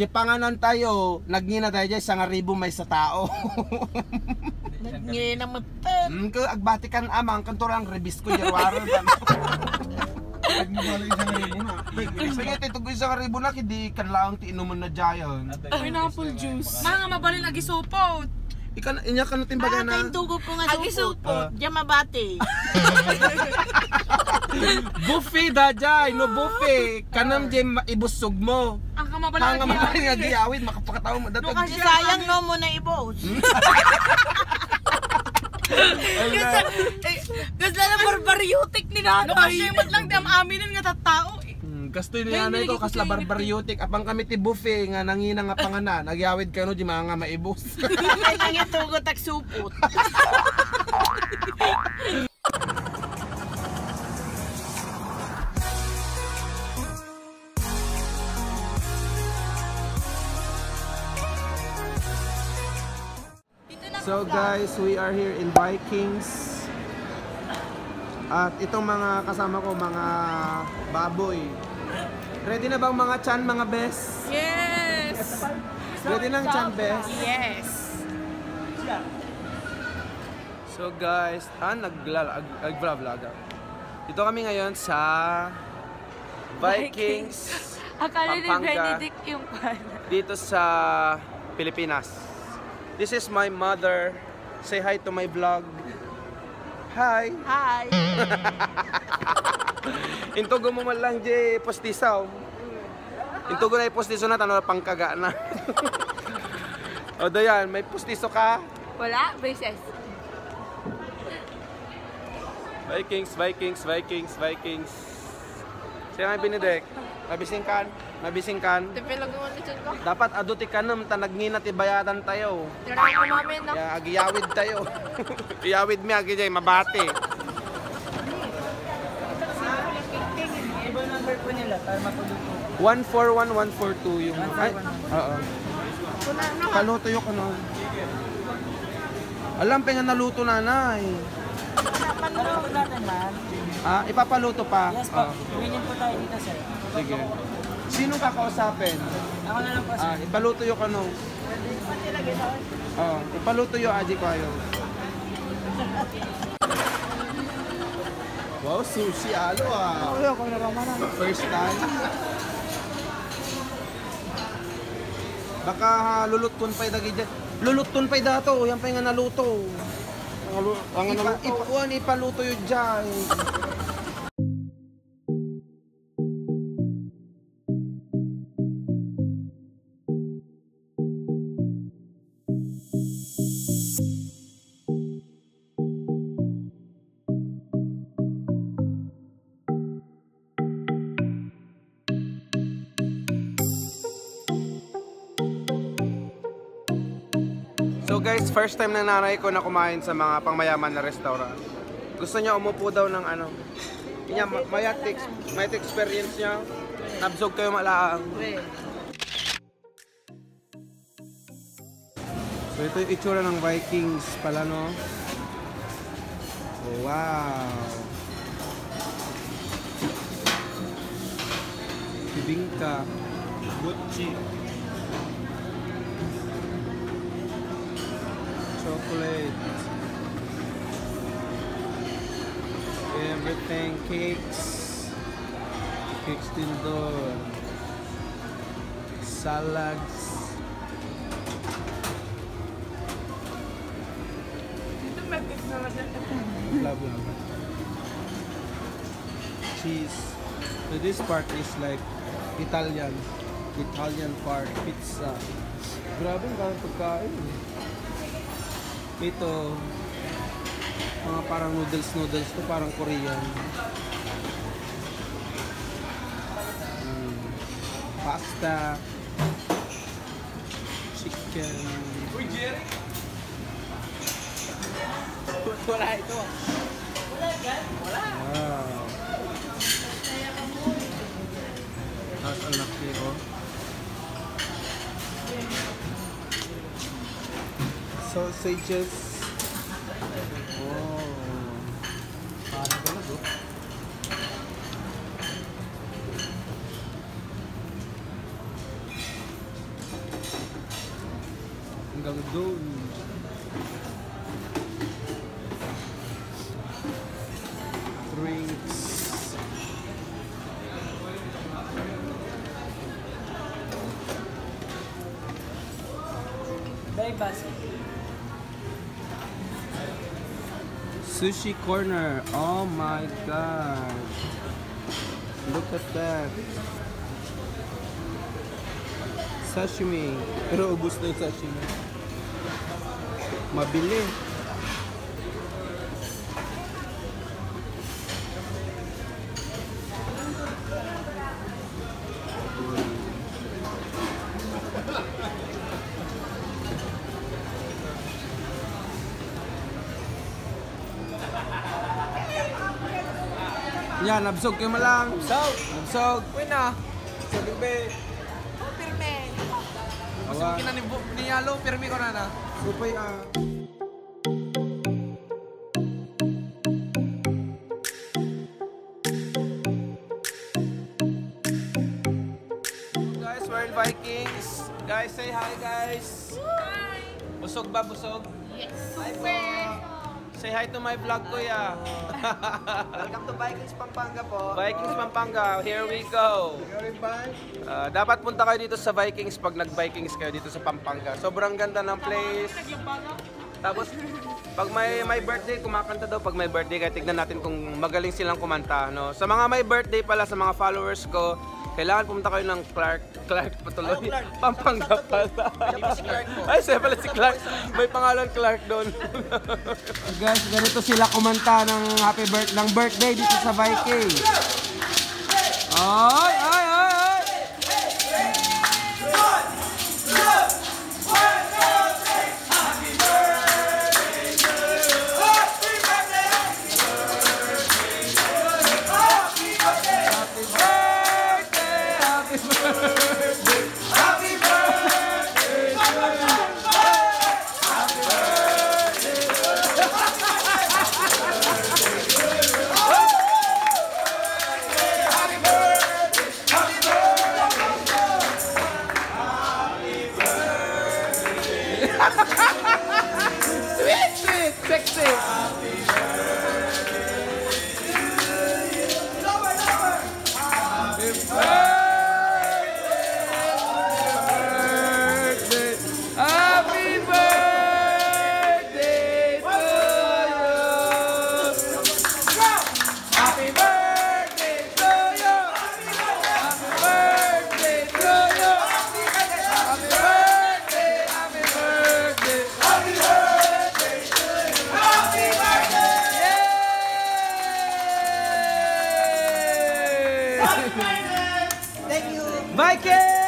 Di panganan tayo, nagngina tayo dyan, 1,000 may sa tao. Nagngina matan. Agbati kan amang, kantorang rebis ko, jarwaran. Nagmumala 1,000 na. Sige, titugo 1,000 na, hindi kan lang tiinuman na dyan. Pineapple juice. Mga mabalin agi supot. Inya ka natin baga na. Kain tugo ko nga supot. Diyan mabati. Buffet dajay, no buffet. Kanam jem ibusog mo. Ang kamabalin Hanga mabalin nga giawid, makapakataw mo datog. Sayang no mo na ibos. Kasi na barbaryotic ni nanay. No kasi lang di am aminin nga tattao. Gasto ni nanay ko kasla barbaryotic apang kami ti buffet nga nangina nga panganan. Nagyawid kano di mga maibos. Ay nang tugo tak supot. So guys, we are here in Vikings. At itong mga kasama ko, mga baboy. Ready na bang mga chan, mga bes? Yes! Ready ng chan, bes? Yes! So guys, nag-vlog. Dito kami ngayon sa Vikings, Akala ni Pampanga. Benedict yung pan. Dito sa Pilipinas. This is my mother. Say hi to my vlog. Hi! Hi. Intugo mo man lang, Jay, postisaw. Intugo na yung postiso na, tanong na pangkaga na. O, dayan, may postiso ka? Wala, braces. Vikings, Vikings, Vikings, Vikings. Siya nga Benedict, mabisingkan, mabisingkan. Tipilag mo ni ko. Dapat aduti ka nam, tanagnina ti bayatan tayo. Tirahan ko namin na. Kaya agiyawid tayo. Iyawid mi, agi Jay, mabati. Iba number po nila, para matulog po. 141, 142 yung... Ay, oo. Paluto yung ano. Alam, nga naluto nanay. Ano po natin, ma'am? Ah, ipapaluto pa? Yes po. Ganyan po tayo dito, sir. Sige. Sino kakausapin? Ako na lang po, sir. Ah, ipaluto yung ano. Oh, ipaluto yung aji ko ayo. Wow, sushi alo ah. Uy, ako na lang, ma'am. First time. Baka lulutkon pa dagi dyan. Lulutkon pa dato, yan pa nga naluto. Ang ipaluto yung dyan. So guys, first time na nanay ko na kumain sa mga pangmayaman na restaurant. Gusto niya umupo daw ng ano. Kanya may experience niya. Nabsog kayo malaang. So ito yung itsura ng Vikings pala, no? Oh, wow! Bibingka. Gucci. Chocolate, everything, cakes din doon, salads, blah blah, cheese. So this part is like Italian part, pizza. Grabe ang daming pagkain. Ito, mga parang noodles to, parang Korean. Pasta, chicken. Wala ito. Wow. Tapos ang laki, oh. Sausages. Oh. Parang galag, oh. Hanggang doon. Drinks. Dahil basket. Sushi corner. Oh my god. Look at that. Sashimi. Pero ubus na yung sashimi. Mabili. Yan, nabsog kayo malang. Nabsog. Nabsog. Uy na. Sabi ba? Pirme. Awa. Ni Yalo, pirmi ko na. Supay ah. Guys, we're in Vikings. Guys, say hi guys. Hi. Busog ba? Busog? Yes. Hi po. Say hi to my vlog kuya. Welcome to Vikings Pampanga po. Vikings Pampanga, here we go. Dapat punta kayo dito sa Vikings pag nag-Vikings kayo dito sa Pampanga. Sobrang ganda ng place. Tapos, pag may birthday, kumakanta daw pag may birthday. Kaya tignan natin kung magaling silang kumanta. No? Sa mga may birthday pala, sa mga followers ko, kailangan pumunta kayo ng Clark patuloy. Pampanga pala. Ay, siya pala si Clark. May pangalan Clark doon. Guys, ganito sila kumanta ng ng birthday dito sa Viking. Ay, ay, ay, ay! Sweet, sweet, sexy. Happy birthday to you. Happy birthday to you. Happy birthday to you. Happy birthday, happy birthday. Happy birthday to you. Happy birthday. Yay! Thank you. Viking!